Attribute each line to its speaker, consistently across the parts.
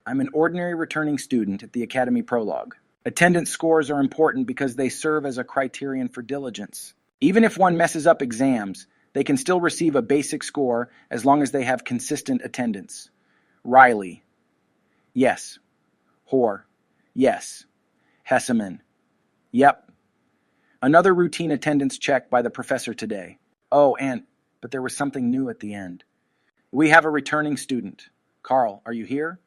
Speaker 1: I'm an ordinary returning student at the Academy Prologue. Attendance scores are important because they serve as a criterion for diligence. Even if one messes up exams, they can still receive a basic score as long as they have consistent attendance. Riley. Yes. Hoare. Yes. Hesseman. Yep. Another routine attendance check by the professor today. Oh, but there was something new at the end. We have a returning student. Karl, are you here?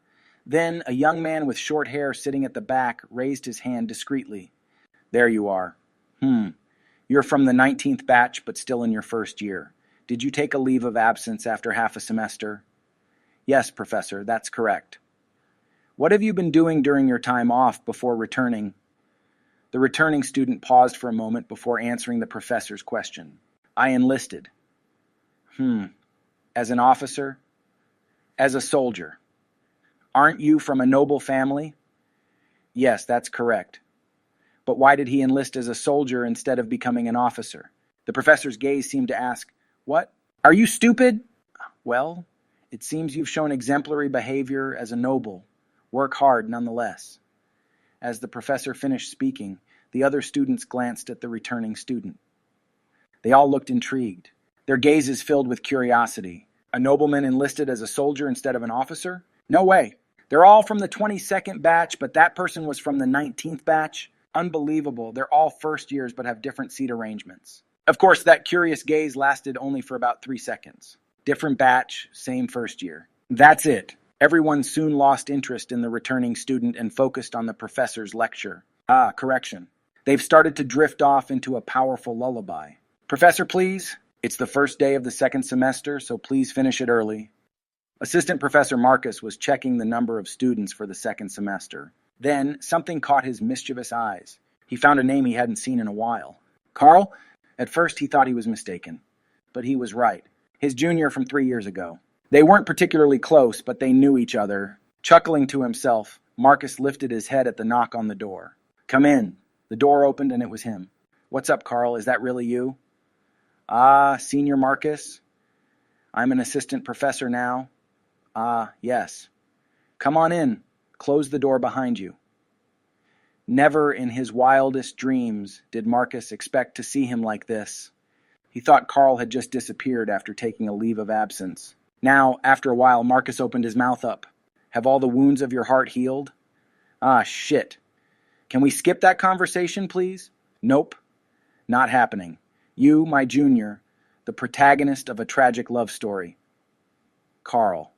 Speaker 1: Then a young man with short hair sitting at the back raised his hand discreetly. There you are. You're from the 19th batch, but still in your first year. Did you take a leave of absence after half a semester? Yes, Professor, that's correct. What have you been doing during your time off before returning? The returning student paused for a moment before answering the professor's question. I enlisted. As an officer? As a soldier. Aren't you from a noble family? Yes, that's correct. But why did he enlist as a soldier instead of becoming an officer? The professor's gaze seemed to ask, What? Are you stupid? Well, it seems you've shown exemplary behavior as a noble. Work hard nonetheless. As the professor finished speaking, the other students glanced at the returning student. They all looked intrigued, their gazes filled with curiosity. A nobleman enlisted as a soldier instead of an officer? No way. They're all from the 22nd batch, but that person was from the 19th batch? Unbelievable. They're all first years but have different seat arrangements. Of course, that curious gaze lasted only for about 3 seconds. Different batch, same first year. That's it. Everyone soon lost interest in the returning student and focused on the professor's lecture. Correction. They've started to drift off into a powerful lullaby. Professor, please. It's the first day of the second semester, so please finish it early. Assistant Professor Marcus was checking the number of students for the second semester. Then, something caught his mischievous eyes. He found a name he hadn't seen in a while. Karl? At first he thought he was mistaken. But he was right. His junior from 3 years ago. They weren't particularly close, but they knew each other. Chuckling to himself, Marcus lifted his head at the knock on the door. Come in. The door opened and it was him. What's up, Karl? Is that really you? Senior Marcus? I'm an assistant professor now. Yes. Come on in. Close the door behind you. Never in his wildest dreams did Marcus expect to see him like this. He thought Karl had just disappeared after taking a leave of absence. Now, after a while, Marcus opened his mouth up. Have all the wounds of your heart healed? Shit. Can we skip that conversation, please? Nope. Not happening. You, my junior, the protagonist of a tragic love story. Karl.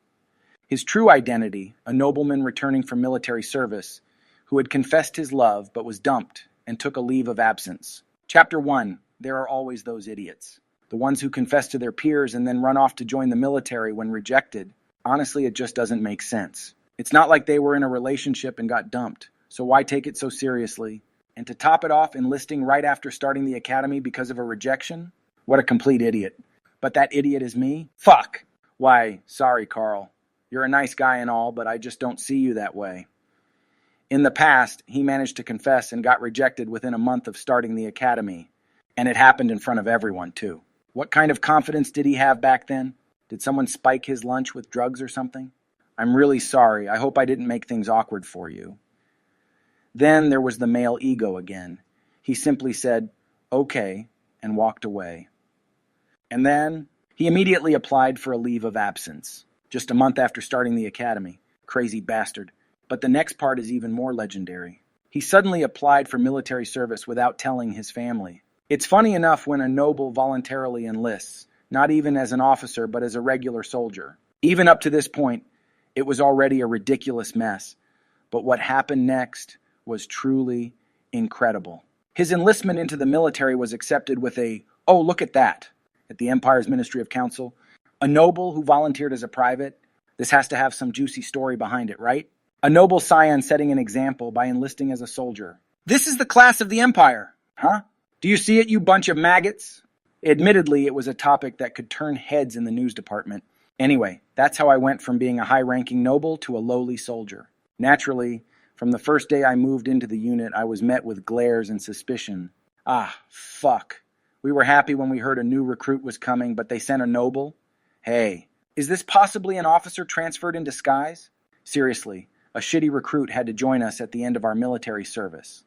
Speaker 1: His true identity, a nobleman returning from military service, who had confessed his love but was dumped and took a leave of absence. Chapter 1. There are always those idiots. The ones who confess to their peers and then run off to join the military when rejected. Honestly, it just doesn't make sense. It's not like they were in a relationship and got dumped, so why take it so seriously? And to top it off, enlisting right after starting the academy because of a rejection? What a complete idiot. But that idiot is me? Fuck! Why, sorry, Karl. You're a nice guy and all, but I just don't see you that way. In the past, he managed to confess and got rejected within a month of starting the academy. And it happened in front of everyone, too. What kind of confidence did he have back then? Did someone spike his lunch with drugs or something? I'm really sorry. I hope I didn't make things awkward for you. Then there was the male ego again. He simply said, okay, and walked away. And then he immediately applied for a leave of absence, just a month after starting the academy. Crazy bastard. But the next part is even more legendary. He suddenly applied for military service without telling his family. It's funny enough when a noble voluntarily enlists, not even as an officer, but as a regular soldier. Even up to this point, it was already a ridiculous mess. But what happened next was truly incredible. His enlistment into the military was accepted with a, oh, look at that, at the Empire's Ministry of Council. A noble who volunteered as a private, this has to have some juicy story behind it, right? A noble scion setting an example by enlisting as a soldier. This is the class of the Empire. Huh? Do you see it, you bunch of maggots? Admittedly, it was a topic that could turn heads in the news department. Anyway, that's how I went from being a high-ranking noble to a lowly soldier. Naturally, from the first day I moved into the unit, I was met with glares and suspicion. Fuck. We were happy when we heard a new recruit was coming, but they sent a noble? Hey, is this possibly an officer transferred in disguise? Seriously, A shitty recruit had to join us at the end of our military service.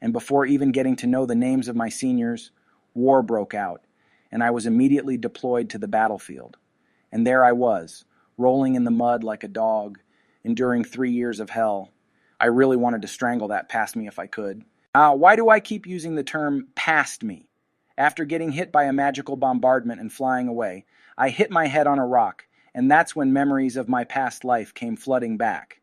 Speaker 1: And before even getting to know the names of my seniors, war broke out, and I was immediately deployed to the battlefield. And there I was, rolling in the mud like a dog, enduring 3 years of hell. I really wanted to strangle that past me if I could. Why do I keep using the term past me? After getting hit by a magical bombardment and flying away, I hit my head on a rock, and that's when memories of my past life came flooding back.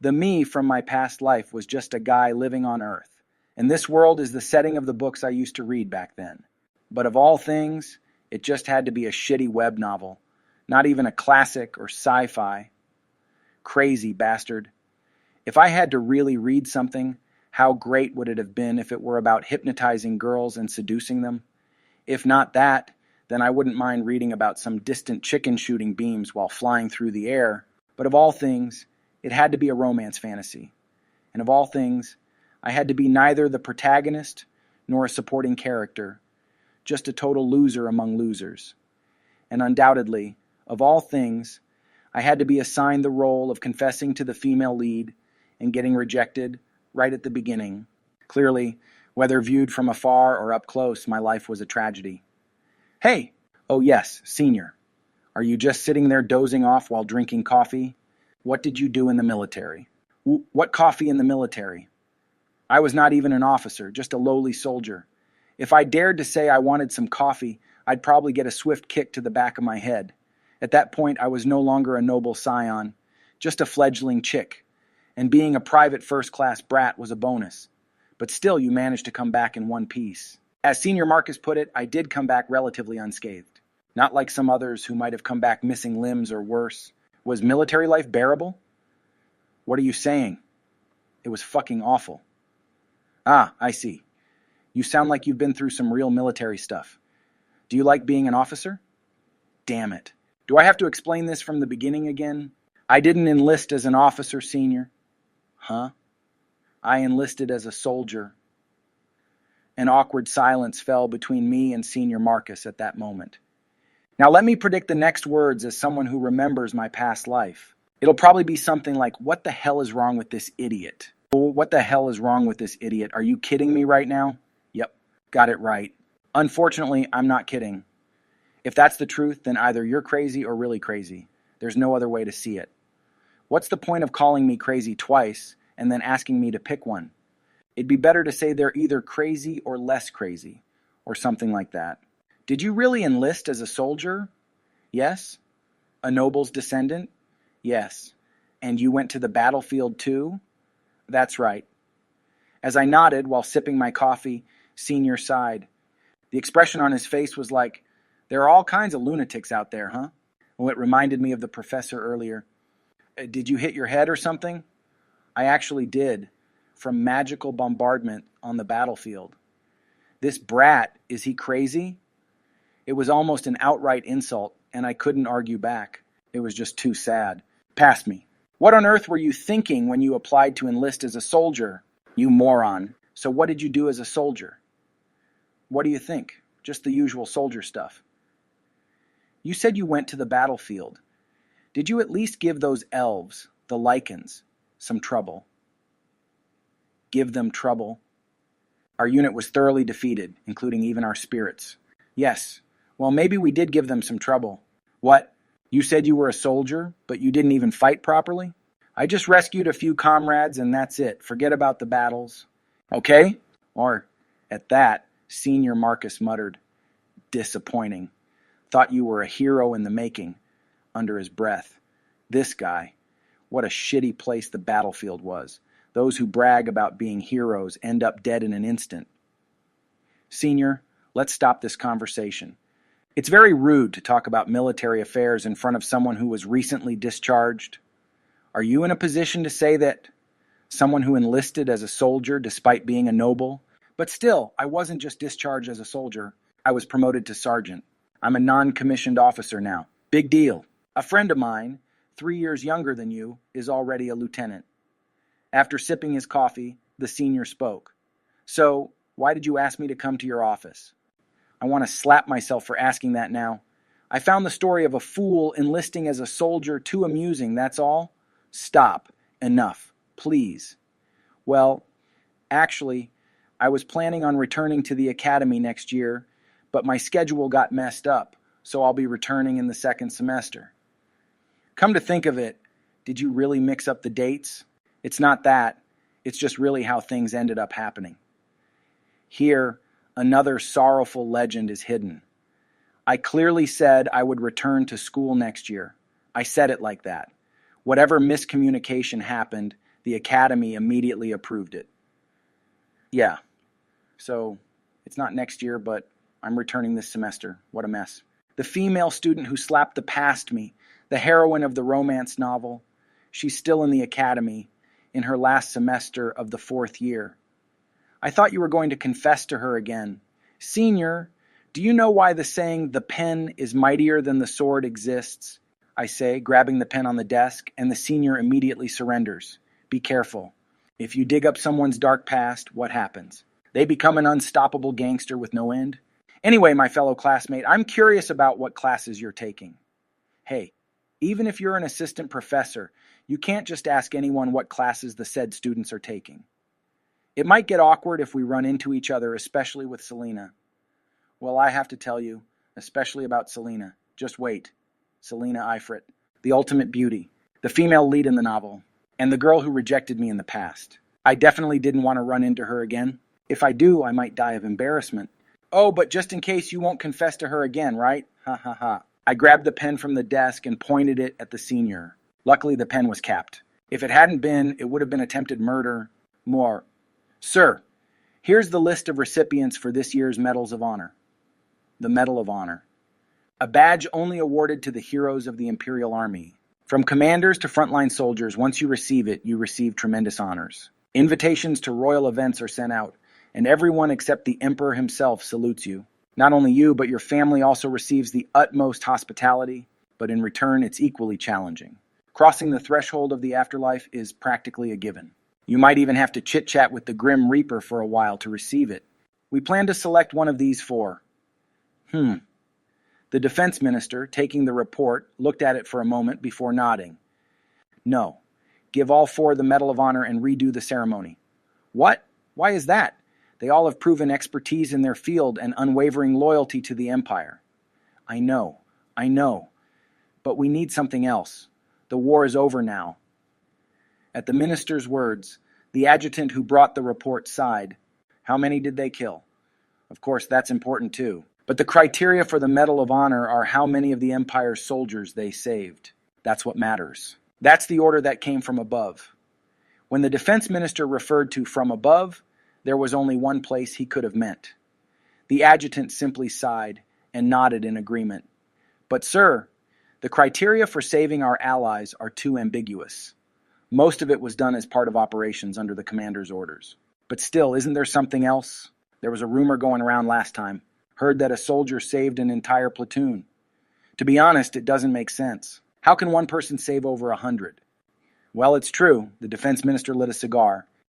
Speaker 1: The me from my past life was just a guy living on Earth, and this world is the setting of the books I used to read back then. But of all things, it just had to be a shitty web novel, not even a classic or sci-fi. Crazy bastard. If I had to really read something, how great would it have been if it were about hypnotizing girls and seducing them? If not that, then I wouldn't mind reading about some distant chicken shooting beams while flying through the air. But of all things, it had to be a romance fantasy. And of all things, I had to be neither the protagonist nor a supporting character, just a total loser among losers. And undoubtedly, of all things, I had to be assigned the role of confessing to the female lead and getting rejected right at the beginning. Clearly, whether viewed from afar or up close, my life was a tragedy. Hey! Oh yes, senior. Are you just sitting there dozing off while drinking coffee? What did you do in the military? What coffee in the military? I was not even an officer, just a lowly soldier. If I dared to say I wanted some coffee, I'd probably get a swift kick to the back of my head. At that point, I was no longer a noble scion, just a fledgling chick. And being a private first-class brat was a bonus. But still, you managed to come back in one piece. As Senior Marcus put it, I did come back relatively unscathed. Not like some others who might have come back missing limbs or worse. Was military life bearable? What are you saying? It was fucking awful. Ah, I see. You sound like you've been through some real military stuff. Do you like being an officer? Damn it. Do I have to explain this from the beginning again? I didn't enlist as an officer, Senior. Huh? I enlisted as a soldier. An awkward silence fell between me and Senior Marcus at that moment. Now let me predict the next words as someone who remembers my past life. It'll probably be something like, what the hell is wrong with this idiot? Oh, what the hell is wrong with this idiot? Are you kidding me right now? Yep, got it right. Unfortunately, I'm not kidding. If that's the truth, then either you're crazy or really crazy. There's no other way to see it. What's the point of calling me crazy twice and then asking me to pick one? It'd be better to say they're either crazy or less crazy, or something like that. Did you really enlist as a soldier? Yes. A noble's descendant? Yes. And you went to the battlefield too? That's right. As I nodded while sipping my coffee, Senior sighed. The expression on his face was like, there are all kinds of lunatics out there, huh? Well, it reminded me of the professor earlier. Did you hit your head or something? I actually did, from magical bombardment on the battlefield. This brat, is he crazy? It was almost an outright insult, and I couldn't argue back. It was just too sad. Past me. What on earth were you thinking when you applied to enlist as a soldier? You moron. So what did you do as a soldier? What do you think? Just the usual soldier stuff. You said you went to the battlefield. Did you at least give those elves, the lichens, some trouble? Give them trouble? Our unit was thoroughly defeated, including even our spirits. Yes. Well, maybe we did give them some trouble. What? You said you were a soldier, but you didn't even fight properly? I just rescued a few comrades and that's it. Forget about the battles. Okay? Or, at that, Senior Marcus muttered, disappointing. Thought you were a hero in the making, under his breath. This guy. What a shitty place the battlefield was. Those who brag about being heroes end up dead in an instant. Senior, let's stop this conversation. It's very rude to talk about military affairs in front of someone who was recently discharged. Are you in a position to say that someone who enlisted as a soldier despite being a noble? But still, I wasn't just discharged as a soldier. I was promoted to sergeant. I'm a non-commissioned officer now. Big deal. A friend of mine, 3 years younger than you, is already a lieutenant. After sipping his coffee, the senior spoke. So, why did you ask me to come to your office? I want to slap myself for asking that now. I found the story of a fool enlisting as a soldier too amusing, that's all. Stop. Enough, please. Well, actually, I was planning on returning to the academy next year, but my schedule got messed up, so I'll be returning in the second semester. Come to think of it, did you really mix up the dates? It's not that. It's just really how things ended up happening. Here, another sorrowful legend is hidden. I clearly said I would return to school next year. I said it like that. Whatever miscommunication happened, the academy immediately approved it. Yeah, so it's not next year, but I'm returning this semester. What a mess. The female student who slapped the past me, the heroine of the romance novel, she's still in the academy, in her last semester of the 4th year. I thought you were going to confess to her again. Senior, do you know why the saying, "the pen is mightier than the sword" exists? I say, grabbing the pen on the desk, and the senior immediately surrenders. Be careful. If you dig up someone's dark past, what happens? They become an unstoppable gangster with no end. Anyway, my fellow classmate, I'm curious about what classes you're taking. Hey, even if you're an assistant professor, you can't just ask anyone what classes the said students are taking. It might get awkward if we run into each other, especially with Selena. Well, I have to tell you, especially about Selena. Just wait. Selena Eifert, the ultimate beauty, the female lead in the novel, and the girl who rejected me in the past. I definitely didn't want to run into her again. If I do, I might die of embarrassment. Oh, but just in case you won't confess to her again, right? Ha ha ha. I grabbed the pen from the desk and pointed it at the senior. Luckily, the pen was capped. If it hadn't been, it would have been attempted murder. More. Sir, here's the list of recipients for this year's Medals of Honor. The Medal of Honor. A badge only awarded to the heroes of the Imperial Army. From commanders to frontline soldiers, once you receive tremendous honors. Invitations to royal events are sent out, and everyone except the Emperor himself salutes you. Not only you, but your family also receives the utmost hospitality, but in return it's equally challenging. Crossing the threshold of the afterlife is practically a given. You might even have to chit-chat with the Grim Reaper for a while to receive it. We plan to select one of these 4. The defense minister, taking the report, looked at it for a moment before nodding. No. Give all 4 the Medal of Honor and redo the ceremony. What? Why is that? They all have proven expertise in their field and unwavering loyalty to the Empire. I know. But we need something else. The war is over now. At the minister's words, the adjutant who brought the report sighed. How many did they kill? Of course, that's important too. But the criteria for the Medal of Honor are how many of the Empire's soldiers they saved. That's what matters. That's the order that came from above. When the defense minister referred to from above, there was only one place he could have meant. The adjutant simply sighed and nodded in agreement. But sir, the criteria for saving our allies are too ambiguous. Most of it was done as part of operations under the commander's orders. But still, isn't there something else? There was a rumor going around last time. Heard that a soldier saved an entire platoon. To be honest, it doesn't make sense. How can one person save over 100? Well, it's true. The defense minister lit a cigar,